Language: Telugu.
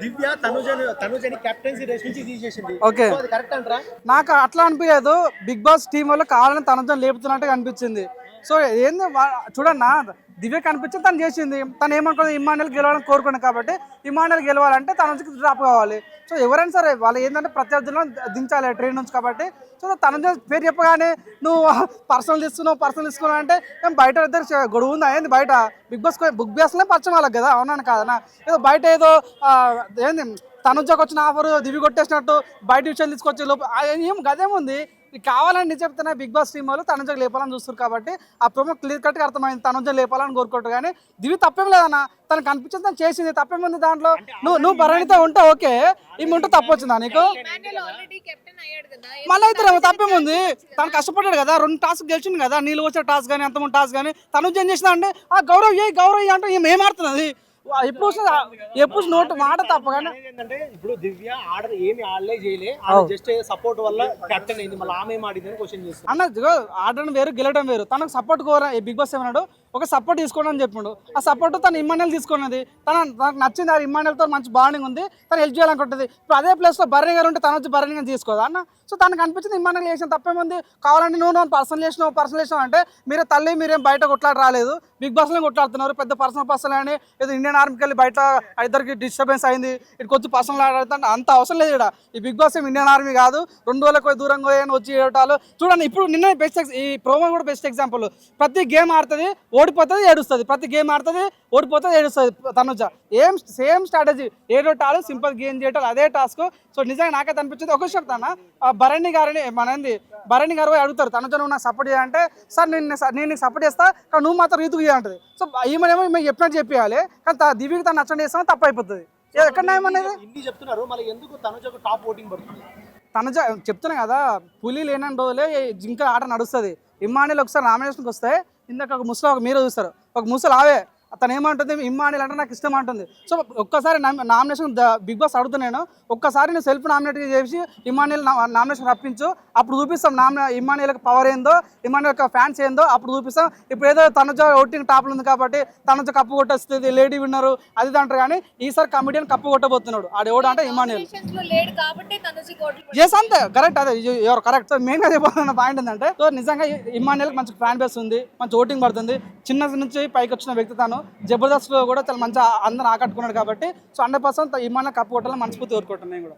దివ్య తనుజని కెప్టెన్సీ రేస్ నుంచి తీసేసింది. ఓకే, సో అది కరెక్ట్ అంటారా? నాకు అట్లా అనిపించదు. బిగ్ బాస్ టీం వల్ల కావాలని తనతో లేపుతున్నట్టుగా అనిపించింది. సో ఏంది చూడన్నా, దివ్య కనిపించింది, తను చేసింది. తను ఏమనుకుంది, ఇమానుయల్ గెలవాలని కోరుకున్నాను కాబట్టి ఇమానుయల్ గెలవాలంటే తన నుంచి డ్రాప్ కావాలి. సో ఎవరైనా సరే వాళ్ళు ఏంటంటే ప్రత్యర్థులను దించాలి ట్రైన్ నుంచి కాబట్టి. సో తన పేరు చెప్పగానే నువ్వు పర్సనల్ తీసుకున్నావు అంటే ఏం బయట ఇద్దరు గొడవ ఉందా ఏంది? బయట బిగ్ బాస్లోనే పరిచయం వాళ్ళకి కదా, అవునాను కాదనా? ఏదో బయట ఏదో ఏంది తనుజకు వచ్చిన ఆఫర్ దివి కొట్టేసినట్టు బయట విషయాలు తీసుకొచ్చే లోపు ఏం గదేముంది. కావాలని చెప్తున్నా, బిగ్ బాస్ టీం వాళ్ళు తనుజకు లేపాలని చూస్తారు కాబట్టి ఆ ప్రోమో క్లియర్ కట్గా అర్థమైంది. తనుజ లేపాలని కోరుకుంటారు కానీ దివి తప్పేం లేదన్న. తనకు కనిపించింది, తను చేసింది, తప్పేముంది దాంట్లో. నువ్వు భరణితో ఉంటే ఓకే, ఈమె ఉంటే తప్పు వచ్చిందా నీకు? మళ్ళీ అయితే తప్పేముంది? తను కష్టపడ్డాడు కదా, 2 టాస్క్ గెలిచింది కదా, నీళ్ళు వచ్చే టాస్క్ కానీ అంతమంది టాస్క్ కానీ. తనుజ ఏం చేసిందా అంటే ఆ గౌరవ్ అంటే ఈమె ఏమాడుతున్నది ఎప్పుడు నోటు మాట తప్పగానే. ఏంటంటే ఇప్పుడు దివ్య ఏమి ఆడలే చేయలే, జస్ట్ సపోర్ట్ వల్ల కెప్టెన్ అయింది. మళ్ళీ ఆమె ఆడింది క్వశ్చన్ చేస్తాను అన్న. ఆడడం వేరు, గెలడం వేరు. తనకు సపోర్ట్ కోరా బిగ్ బాస్ ఏమన్నాడు, ఒక సపోర్ట్ తీసుకోండి అని చెప్పిండు. ఆ సపోర్ట్ తను ఇమ్మాన్యుయల్ తీసుకున్నది. తనకు నచ్చింది, ఆ ఇమ్మాన్యుయల్తో మంచి బాండింగ్ ఉంది, తను హెల్ప్ చేయాలనుకుంటుంది. ఇప్పుడు అదే ప్లేస్లో భరణి గారు ఉంటే తను వచ్చి భరణి గారు తీసుకోదా అన్న? సో తనకు అనిపించింది ఇమ్మాన్యుయల్ చేసిన తప్పేముంది. కావాలంటే నువ్వు పర్సనల్ చేసినావు అంటే మీరే తల్లి మీరేం బయట కొట్లాడి రాలేదు, బిగ్ బాస్లో కొట్లాడుతున్నారు. పెద్ద పర్సనల్ అని ఏదో ఇండియన్ ఆర్మీకి వెళ్ళి బయట ఇద్దరికి డిస్టర్బెన్స్ అయింది, ఇటు వచ్చి పర్సనల్ ఆడుతుంటే అంత అవసరం లేదు. ఇక్కడ ఈ బిగ్ బాస్ ఇండియన్ ఆర్మీ కాదు, 2 రోజులకు దూరంగా వచ్చి ఏటాలు చూడండి. ఇప్పుడు నిన్న బెస్ట్ ఈ ప్రోమో కూడా బెస్ట్ ఎగ్జాంపుల్. ప్రతి గేమ్ ఆడుతుంది, ఓడిపోతుంది, ఏడుస్తుంది. ప్రతి గేమ్ ఆడుతుంది, ఓడిపోతుంది, ఏడుస్తుంది. తనుజ సేమ్ స్ట్రాటజీ, ఏడోటాలు సింపుల్ గేమ్ చేయటాలు, అదే టాస్క్. సో నిజంగా నాకైతే అనిపించింది. ఒక చెప్తానా, భరణి గారు అడుగుతారు తనుజ నువ్వు నాకు సపోర్ట్ చేయాలంటే, సార్ నేను నీకు సపోర్ట్ చేస్తా కానీ నువ్వు మాత్రం రీతుకు చేయాలంటది. సో ఈమెనేమో ఈమె చెప్పినట్టు చెప్పేయాలి, కానీ దివ్యకి తను నచ్చండి చేస్తామో తప్పు అయిపోతుంది. ఎక్కడ న్యాయమనేది ఇన్ని చెప్తున్నారు, మళ్ళీ ఎందుకు తనుజకు టాప్ ఓటింగ్ పడుతుంది? తనుజ చెప్తున్నా కదా, పులి లేని రోజులే జింక ఆట నడుస్తుంది. ఇమ్మానుయల్ ఒకసారి నామినేషన్కి వస్తే ఇందాక ఒక ముసలి మీరు చూస్తారు, ఒక ముసలి ఆవే తను ఏమంటుంది, ఇమ్మానుయల్ అంటే నాకు ఇష్టం అంటుంది. సో ఒక్కసారి నామినేషన్ బిగ్ బాస్ అడుగుతున్నాను, ఒక్కసారి నేను సెల్ఫ్ నామినేట్ చేసి ఇమ్మానుయల్ నామినేషన్ రప్పించు, అప్పుడు చూపిస్తాం ఇమ్మానుయల్కి పవర్ ఏందో, ఇమ్మానుయల్ యొక్క ఫ్యాన్స్ ఏందో అప్పుడు చూపిస్తాం. ఇప్పుడు ఏదో తనుజ ఓటింగ్ టాప్లో ఉంది కాబట్టి తనుజ కప్పు కొట్టేస్తుంది, లేడీ విన్నరు అది అంటారు. కానీ ఈసారి కమిడియన్ కప్పు కొట్టబోతున్నాడు. ఆడెవడు అంటే ఇమ్మానుయల్. ఎస్ అంతే, కరెక్ట్, అదే ఎవరు కరెక్ట్. సో మెయిన్గా చెప్పాలన్న పాయింట్ ఏంటంటే, సో నిజంగా ఇమ్మానుయల్కి మంచి ఫ్యాన్ బేస్ ఉంది, మంచి ఓటింగ్ పడుతుంది. చిన్న నుంచి పైకి వచ్చిన వ్యక్తి తను. జబర్దస్త్లో కూడా చాలా మంచి అందరూ ఆకట్టుకున్నాడు కాబట్టి సో 100% ఇమ్మానుయల్ కప్పు కొట్టాలని మనస్ఫూర్తి కోరుకుంటున్నాను నేను కూడా.